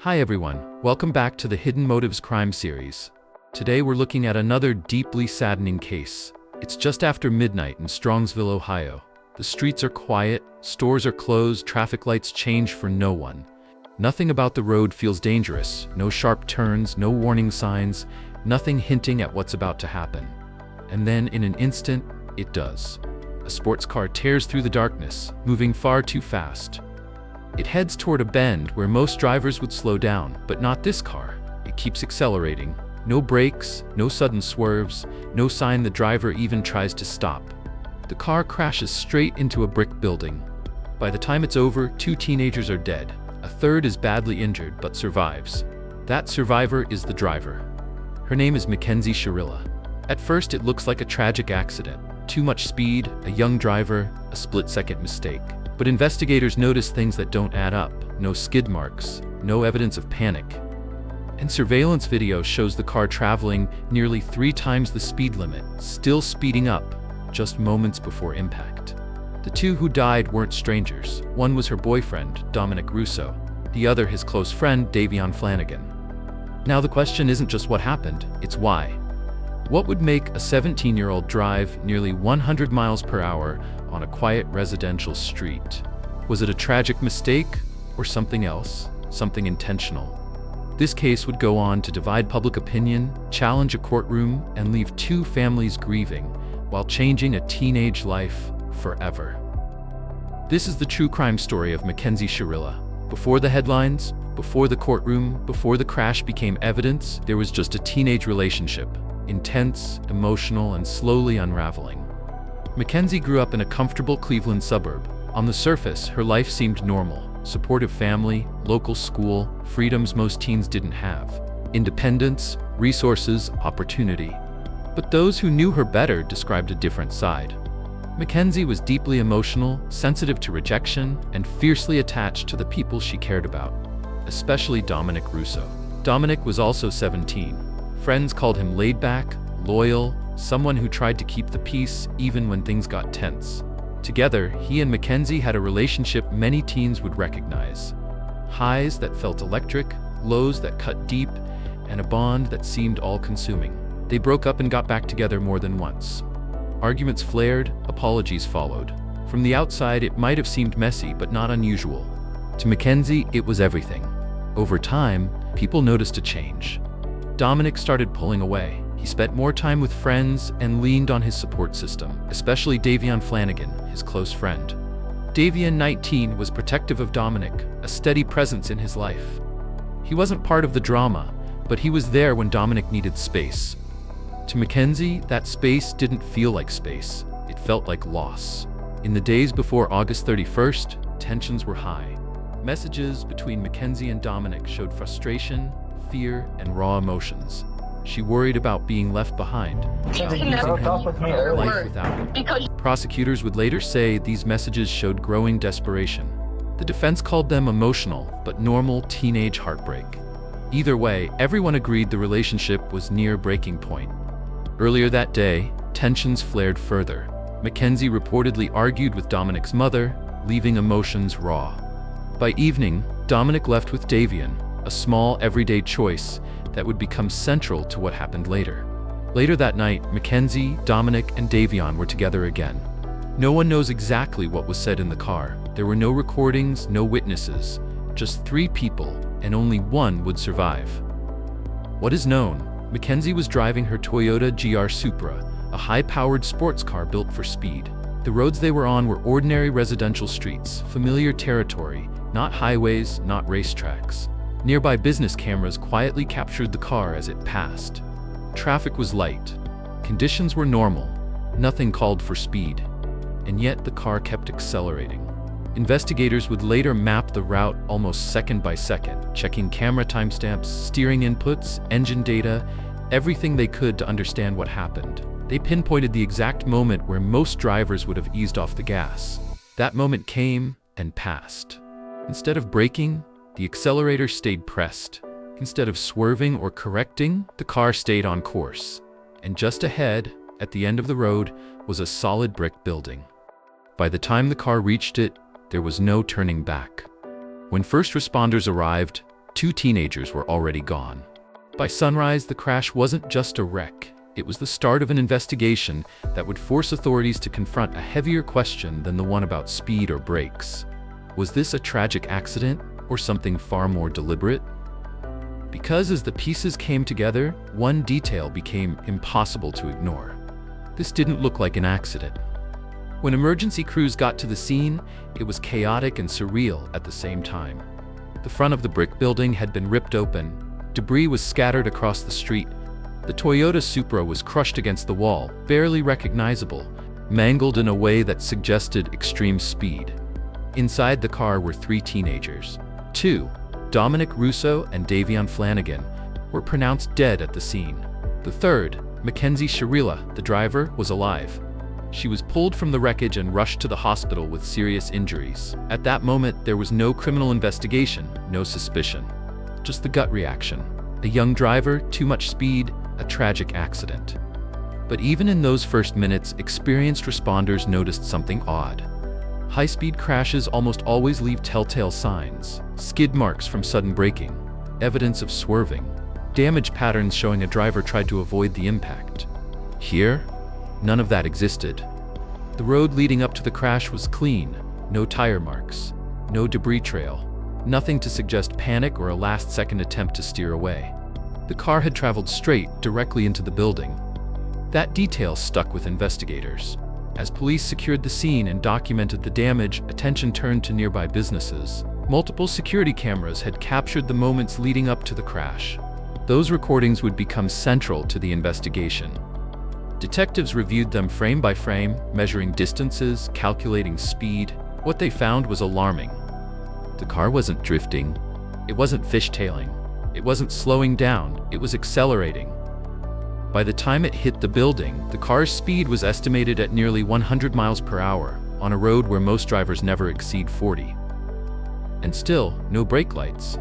Hi everyone, welcome back to the Hidden Motives crime series. Today we're looking at another deeply saddening case. It's just after midnight in Strongsville, Ohio. The streets are quiet, stores are closed, traffic lights change for no one. Nothing about the road feels dangerous, no sharp turns, no warning signs, nothing hinting at what's about to happen. And then in an instant, it does. A sports car tears through the darkness, moving far too fast. It heads toward a bend where most drivers would slow down, but not this car. It keeps accelerating. No brakes, no sudden swerves, no sign the driver even tries to stop. The car crashes straight into a brick building. By the time it's over, 2 teenagers are dead. A third is badly injured but survives. That survivor is the driver. Her name is Mackenzie Shirilla. At first it looks like a tragic accident. Too much speed, a young driver, a split-second mistake. But investigators notice things that don't add up. No skid marks, no evidence of panic. And surveillance video shows the car traveling nearly 3 times the speed limit, still speeding up, just moments before impact. The 2 who died weren't strangers. One was her boyfriend, Dominic Russo. The other his close friend, Davion Flanagan. Now the question isn't just what happened, it's why. What would make a 17-year-old drive nearly 100 miles per hour on a quiet residential street? Was it a tragic mistake or something else, something intentional? This case would go on to divide public opinion, challenge a courtroom, and leave 2 families grieving while changing a teenage life forever. This is the true crime story of Mackenzie Shirilla. Before the headlines, before the courtroom, before the crash became evidence, there was just a teenage relationship. Intense, emotional, and slowly unraveling. Mackenzie grew up in a comfortable Cleveland suburb. On the surface, her life seemed normal. Supportive family, local school, freedoms most teens didn't have. Independence, resources, opportunity. But those who knew her better described a different side. Mackenzie was deeply emotional, sensitive to rejection, and fiercely attached to the people she cared about, especially Dominic Russo. Dominic was also 17. Friends called him laid-back, loyal, someone who tried to keep the peace even when things got tense. Together, he and Mackenzie had a relationship many teens would recognize. Highs that felt electric, lows that cut deep, and a bond that seemed all-consuming. They broke up and got back together more than once. Arguments flared, apologies followed. From the outside, it might have seemed messy, but not unusual. To Mackenzie, it was everything. Over time, people noticed a change. Dominic started pulling away. He spent more time with friends and leaned on his support system, especially Davion Flanagan, his close friend. Davion, 19, was protective of Dominic, a steady presence in his life. He wasn't part of the drama, but he was there when Dominic needed space. To Mackenzie, that space didn't feel like space. It felt like loss. In the days before August 31st, tensions were high. Messages between Mackenzie and Dominic showed frustration, fear, and raw emotions. She worried about being left behind, life without him. Prosecutors would later say these messages showed growing desperation. The defense called them emotional, but normal teenage heartbreak. Either way, everyone agreed the relationship was near breaking point. Earlier that day, tensions flared further. Mackenzie reportedly argued with Dominic's mother, leaving emotions raw. By evening, Dominic left with Davion, a small, everyday choice that would become central to what happened later. Later that night, Mackenzie, Dominic, and Davion were together again. No one knows exactly what was said in the car. There were no recordings, no witnesses, just 3 people, and only one would survive. What is known, Mackenzie was driving her Toyota GR Supra, a high-powered sports car built for speed. The roads they were on were ordinary residential streets, familiar territory, not highways, not racetracks. Nearby business cameras quietly captured the car as it passed. Traffic was light. Conditions were normal. Nothing called for speed. And yet the car kept accelerating. Investigators would later map the route almost second by second, checking camera timestamps, steering inputs, engine data, everything they could to understand what happened. They pinpointed the exact moment where most drivers would have eased off the gas. That moment came and passed. Instead of braking, the accelerator stayed pressed. Instead of swerving or correcting, the car stayed on course. And just ahead, at the end of the road, was a solid brick building. By the time the car reached it, there was no turning back. When first responders arrived, 2 teenagers were already gone. By sunrise, the crash wasn't just a wreck. It was the start of an investigation that would force authorities to confront a heavier question than the one about speed or brakes. Was this a tragic accident or something far more deliberate? Because as the pieces came together, one detail became impossible to ignore. This didn't look like an accident. When emergency crews got to the scene, it was chaotic and surreal at the same time. The front of the brick building had been ripped open. Debris was scattered across the street. The Toyota Supra was crushed against the wall, barely recognizable, mangled in a way that suggested extreme speed. Inside the car were 3 teenagers. 2, Dominic Russo and Davion Flanagan, were pronounced dead at the scene. The third, Mackenzie Shirilla, the driver, was alive. She was pulled from the wreckage and rushed to the hospital with serious injuries. At that moment, there was no criminal investigation, no suspicion. Just the gut reaction. A young driver, too much speed, a tragic accident. But even in those first minutes, experienced responders noticed something odd. High-speed crashes almost always leave telltale signs: skid marks from sudden braking, evidence of swerving, damage patterns showing a driver tried to avoid the impact. Here, none of that existed. The road leading up to the crash was clean, no tire marks, no debris trail, nothing to suggest panic or a last-second attempt to steer away. The car had traveled straight, directly into the building. That detail stuck with investigators. As police secured the scene and documented the damage, attention turned to nearby businesses. Multiple security cameras had captured the moments leading up to the crash. Those recordings would become central to the investigation. Detectives reviewed them frame by frame, measuring distances, calculating speed. What they found was alarming. The car wasn't drifting. It wasn't fishtailing. It wasn't slowing down. It was accelerating. By the time it hit the building, the car's speed was estimated at nearly 100 miles per hour, on a road where most drivers never exceed 40. And still, no brake lights.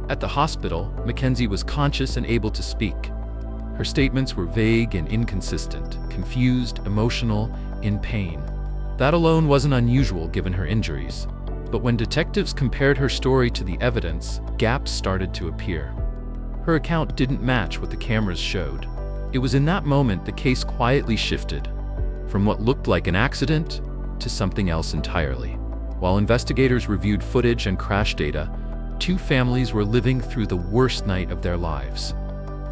At the hospital, Mackenzie was conscious and able to speak. Her statements were vague and inconsistent, confused, emotional, in pain. That alone wasn't unusual given her injuries. But when detectives compared her story to the evidence, gaps started to appear. Her account didn't match what the cameras showed. It was in that moment the case quietly shifted, from what looked like an accident to something else entirely. While investigators reviewed footage and crash data, 2 families were living through the worst night of their lives.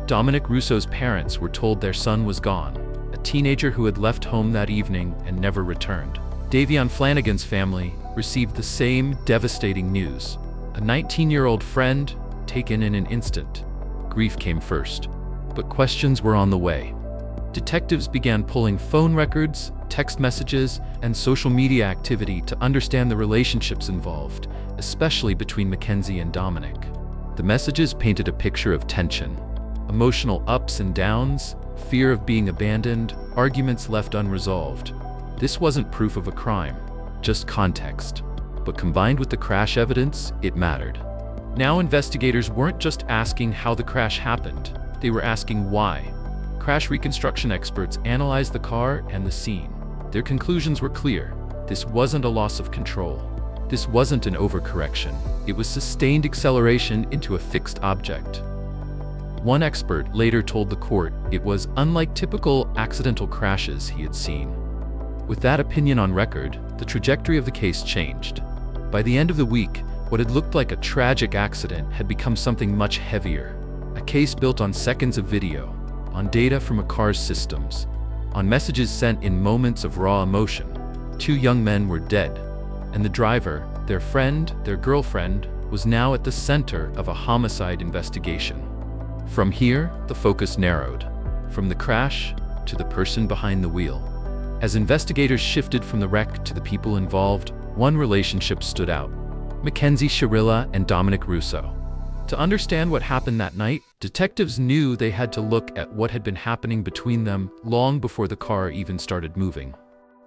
Dominic Russo's parents were told their son was gone, a teenager who had left home that evening and never returned. Davion Flanagan's family received the same devastating news. A 19-year-old friend taken in an instant. Grief came first, but questions were on the way. Detectives began pulling phone records, text messages, and social media activity to understand the relationships involved, especially between Mackenzie and Dominic. The messages painted a picture of tension, emotional ups and downs, fear of being abandoned, arguments left unresolved. This wasn't proof of a crime, just context. But combined with the crash evidence, it mattered. Now investigators weren't just asking how the crash happened, they were asking why. Crash reconstruction experts analyzed the car and the scene. Their conclusions were clear. This wasn't a loss of control. This wasn't an overcorrection. It was sustained acceleration into a fixed object. One expert later told the court it was unlike typical accidental crashes he had seen. With that opinion on record, the trajectory of the case changed. By the end of the week, what had looked like a tragic accident had become something much heavier. A case built on seconds of video, on data from a car's systems, on messages sent in moments of raw emotion. 2 young men were dead, and the driver, their friend, their girlfriend, was now at the center of a homicide investigation. From here, the focus narrowed, from the crash to the person behind the wheel. As investigators shifted from the wreck to the people involved, one relationship stood out: Mackenzie Shirilla and Dominic Russo. To understand what happened that night, detectives knew they had to look at what had been happening between them long before the car even started moving.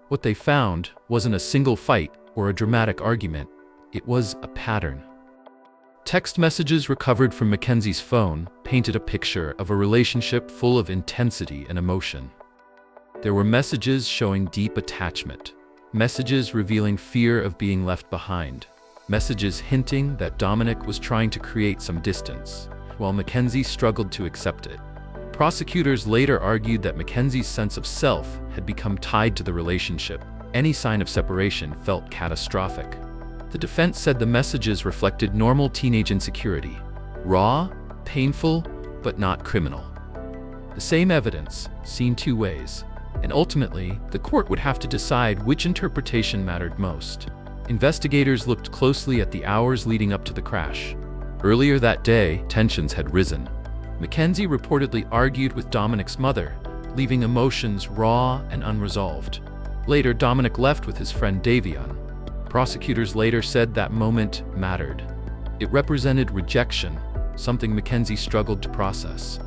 What they found wasn't a single fight or a dramatic argument, it was a pattern. Text messages recovered from Mackenzie's phone painted a picture of a relationship full of intensity and emotion. There were messages showing deep attachment, messages revealing fear of being left behind, messages hinting that Dominic was trying to create some distance, while Mackenzie struggled to accept it. Prosecutors later argued that Mackenzie's sense of self had become tied to the relationship. Any sign of separation felt catastrophic. The defense said the messages reflected normal teenage insecurity, raw, painful, but not criminal. The same evidence, seen two ways, and ultimately, the court would have to decide which interpretation mattered most. Investigators looked closely at the hours leading up to the crash. Earlier that day, tensions had risen. Mackenzie reportedly argued with Dominic's mother, leaving emotions raw and unresolved. Later, Dominic left with his friend Davion. Prosecutors later said that moment mattered. It represented rejection, something Mackenzie struggled to process.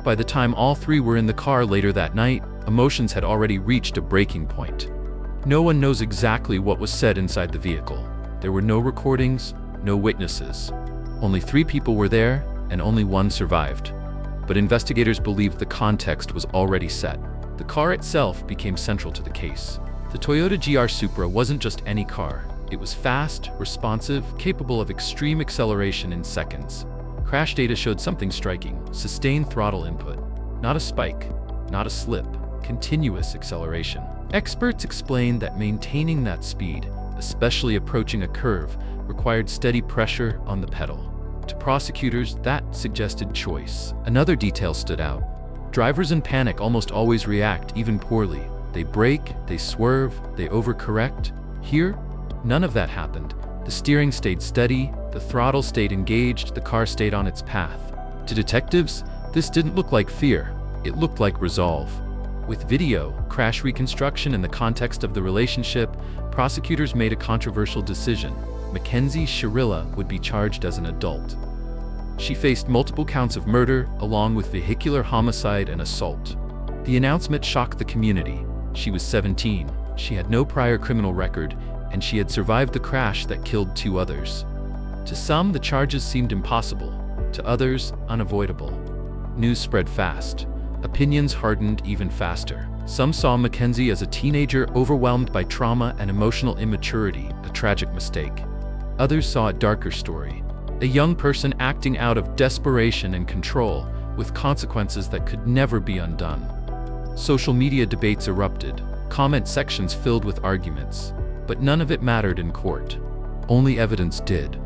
By the time all three were in the car later that night, emotions had already reached a breaking point. No one knows exactly what was said inside the vehicle. There were no recordings, no witnesses. Only 3 people were there, and only 1 survived. But investigators believed the context was already set. The car itself became central to the case. The Toyota GR Supra wasn't just any car. It was fast, responsive, capable of extreme acceleration in seconds. Crash data showed something striking: sustained throttle input. Not a spike, not a slip, continuous acceleration. Experts explained that maintaining that speed, especially approaching a curve, required steady pressure on the pedal. To prosecutors, that suggested choice. Another detail stood out. Drivers in panic almost always react, even poorly. They brake, they swerve, they overcorrect. Here, none of that happened. The steering stayed steady, the throttle stayed engaged, the car stayed on its path. To detectives, this didn't look like fear. It looked like resolve. With video, crash reconstruction, and the context of the relationship, prosecutors made a controversial decision. Mackenzie Shirilla would be charged as an adult. She faced multiple counts of murder, along with vehicular homicide and assault. The announcement shocked the community. She was 17, she had no prior criminal record, and she had survived the crash that killed 2 others. To some, the charges seemed impossible. To others, unavoidable. News spread fast. Opinions hardened even faster. Some saw Mackenzie as a teenager overwhelmed by trauma and emotional immaturity, a tragic mistake. Others saw a darker story. A young person acting out of desperation and control, with consequences that could never be undone. Social media debates erupted, comment sections filled with arguments, but none of it mattered in court. Only evidence did.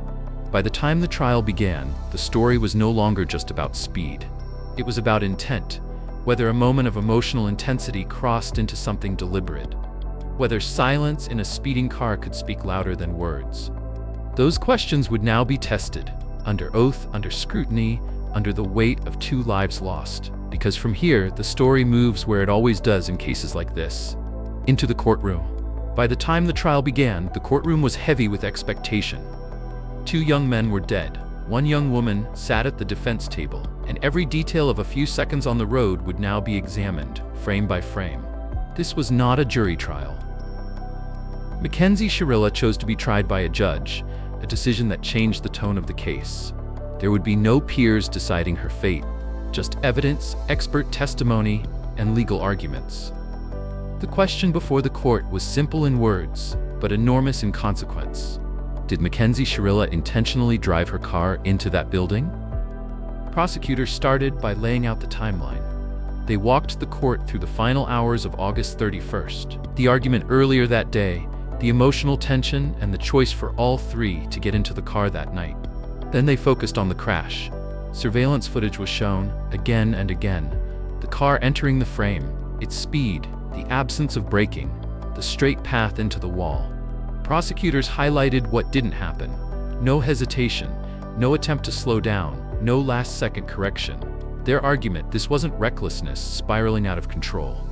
By the time the trial began, the story was no longer just about speed. It was about intent, whether a moment of emotional intensity crossed into something deliberate, whether silence in a speeding car could speak louder than words. Those questions would now be tested, under oath, under scrutiny, under the weight of 2 lives lost. Because from here, the story moves where it always does in cases like this, into the courtroom. By the time the trial began, the courtroom was heavy with expectation. 2 young men were dead. 1 young woman sat at the defense table, and every detail of a few seconds on the road would now be examined, frame by frame. This was not a jury trial. Mackenzie Shirilla chose to be tried by a judge, a decision that changed the tone of the case. There would be no peers deciding her fate, just evidence, expert testimony, and legal arguments. The question before the court was simple in words, but enormous in consequence. Did Mackenzie Shirilla intentionally drive her car into that building? Prosecutors started by laying out the timeline. They walked the court through the final hours of August 31st, the argument earlier that day, the emotional tension, and the choice for all 3 to get into the car that night. Then they focused on the crash. Surveillance footage was shown, again and again. The car entering the frame, its speed, the absence of braking, the straight path into the wall. Prosecutors highlighted what didn't happen. No hesitation, no attempt to slow down, no last-second correction. Their argument, this wasn't recklessness spiraling out of control.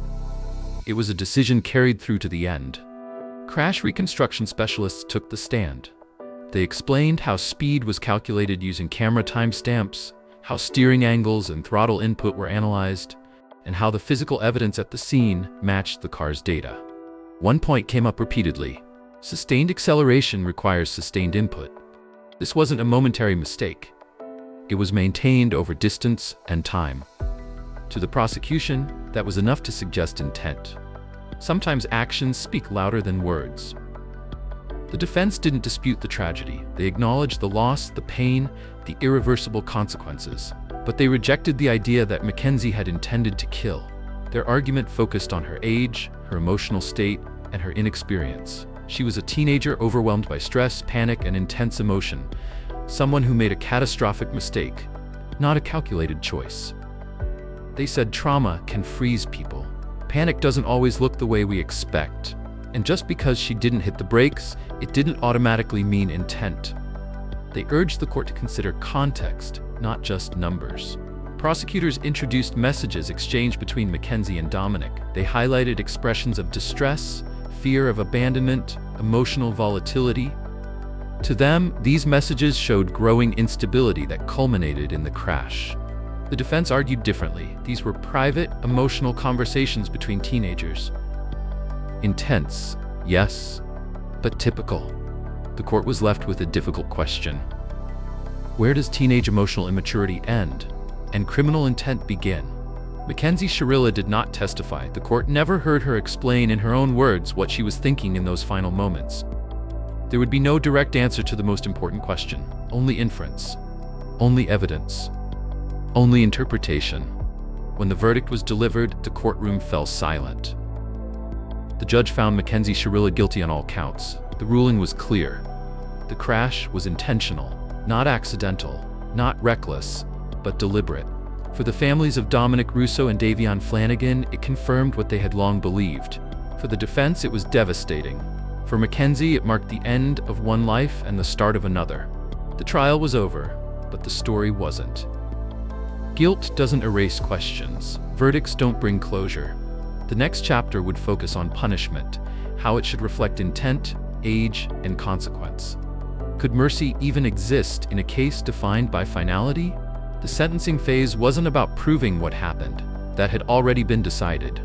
It was a decision carried through to the end. Crash reconstruction specialists took the stand. They explained how speed was calculated using camera timestamps, how steering angles and throttle input were analyzed, and how the physical evidence at the scene matched the car's data. One point came up repeatedly: sustained acceleration requires sustained input. This wasn't a momentary mistake. It was maintained over distance and time. To the prosecution, that was enough to suggest intent. Sometimes actions speak louder than words. The defense didn't dispute the tragedy. They acknowledged the loss, the pain, the irreversible consequences. But they rejected the idea that Mackenzie had intended to kill. Their argument focused on her age, her emotional state, and her inexperience. She was a teenager overwhelmed by stress, panic, and intense emotion. Someone who made a catastrophic mistake, not a calculated choice. They said trauma can freeze people. Panic doesn't always look the way we expect. And just because she didn't hit the brakes, it didn't automatically mean intent. They urged the court to consider context, not just numbers. Prosecutors introduced messages exchanged between Mackenzie and Dominic. They highlighted expressions of distress, fear of abandonment, emotional volatility. To them, these messages showed growing instability that culminated in the crash. The defense argued differently. These were private, emotional conversations between teenagers. Intense, yes, but typical. The court was left with a difficult question. Where does teenage emotional immaturity end and criminal intent begin? Mackenzie Shirilla did not testify. The court never heard her explain in her own words what she was thinking in those final moments. There would be no direct answer to the most important question. Only inference. Only evidence. Only interpretation. When the verdict was delivered, the courtroom fell silent. The judge found Mackenzie Shirilla guilty on all counts. The ruling was clear. The crash was intentional, not accidental, not reckless, but deliberate. For the families of Dominic Russo and Davion Flanagan, it confirmed what they had long believed. For the defense, it was devastating. For Mackenzie, it marked the end of one life and the start of another. The trial was over, but the story wasn't. Guilt doesn't erase questions. Verdicts don't bring closure. The next chapter would focus on punishment, how it should reflect intent, age, and consequence. Could mercy even exist in a case defined by finality? The sentencing phase wasn't about proving what happened. That had already been decided.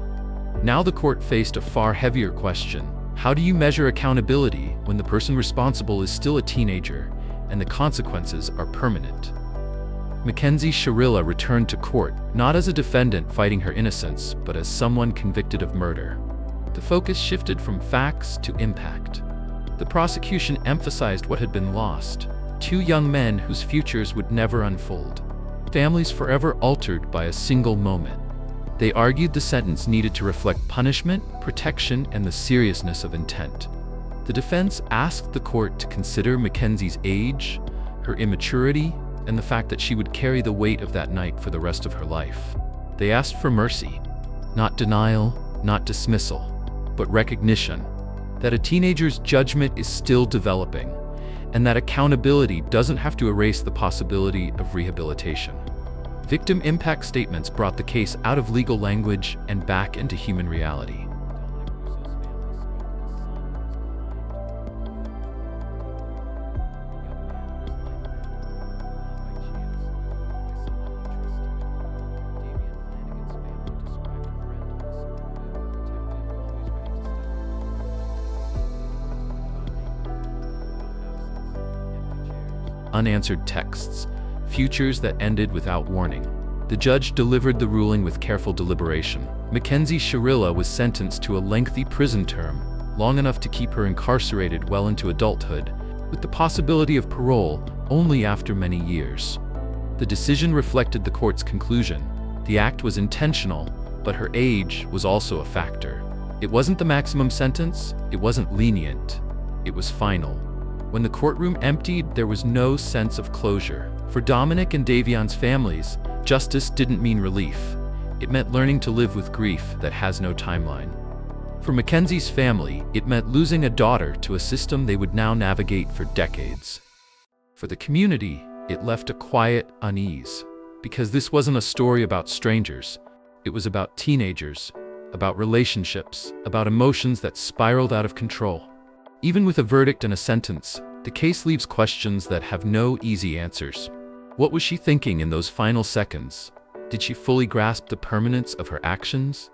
Now the court faced a far heavier question. How do you measure accountability when the person responsible is still a teenager and the consequences are permanent? Mackenzie Shirilla returned to court, not as a defendant fighting her innocence, but as someone convicted of murder. The focus shifted from facts to impact. The prosecution emphasized what had been lost: two young men whose futures would never unfold. Families forever altered by a single moment. They argued the sentence needed to reflect punishment, protection, and the seriousness of intent. The defense asked the court to consider Mackenzie's age, her immaturity, and the fact that she would carry the weight of that night for the rest of her life. They asked for mercy, not denial, not dismissal, but recognition that a teenager's judgment is still developing, and that accountability doesn't have to erase the possibility of rehabilitation. Victim impact statements brought the case out of legal language and back into human reality. Unanswered texts, futures that ended without warning. The judge delivered the ruling with careful deliberation. Mackenzie Shirilla was sentenced to a lengthy prison term, long enough to keep her incarcerated well into adulthood, with the possibility of parole only after many years. The decision reflected the court's conclusion. The act was intentional, but her age was also a factor. It wasn't the maximum sentence, it wasn't lenient, it was final. When the courtroom emptied, there was no sense of closure. For Dominic and Davion's families, justice didn't mean relief. It meant learning to live with grief that has no timeline. For Mackenzie's family, it meant losing a daughter to a system they would now navigate for decades. For the community, it left a quiet unease, because this wasn't a story about strangers. It was about teenagers, about relationships, about emotions that spiraled out of control. Even with a verdict and a sentence, the case leaves questions that have no easy answers. What was she thinking in those final seconds? Did she fully grasp the permanence of her actions?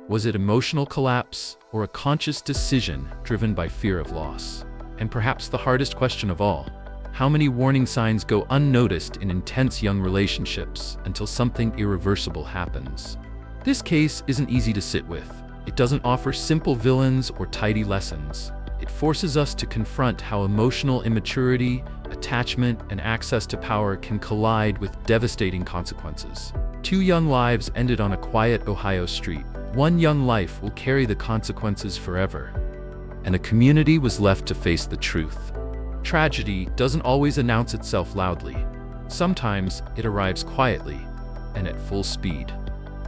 Was it emotional collapse or a conscious decision driven by fear of loss? And perhaps the hardest question of all, how many warning signs go unnoticed in intense young relationships until something irreversible happens? This case isn't easy to sit with. It doesn't offer simple villains or tidy lessons. It forces us to confront how emotional immaturity, attachment, and access to power can collide with devastating consequences. 2 young lives ended on a quiet Ohio street. 1 young life will carry the consequences forever. And a community was left to face the truth. Tragedy doesn't always announce itself loudly. Sometimes it arrives quietly and at full speed.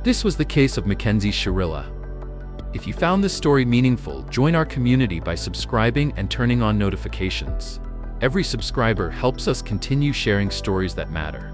This was the case of Mackenzie Shirilla. If you found this story meaningful, join our community by subscribing and turning on notifications. Every subscriber helps us continue sharing stories that matter.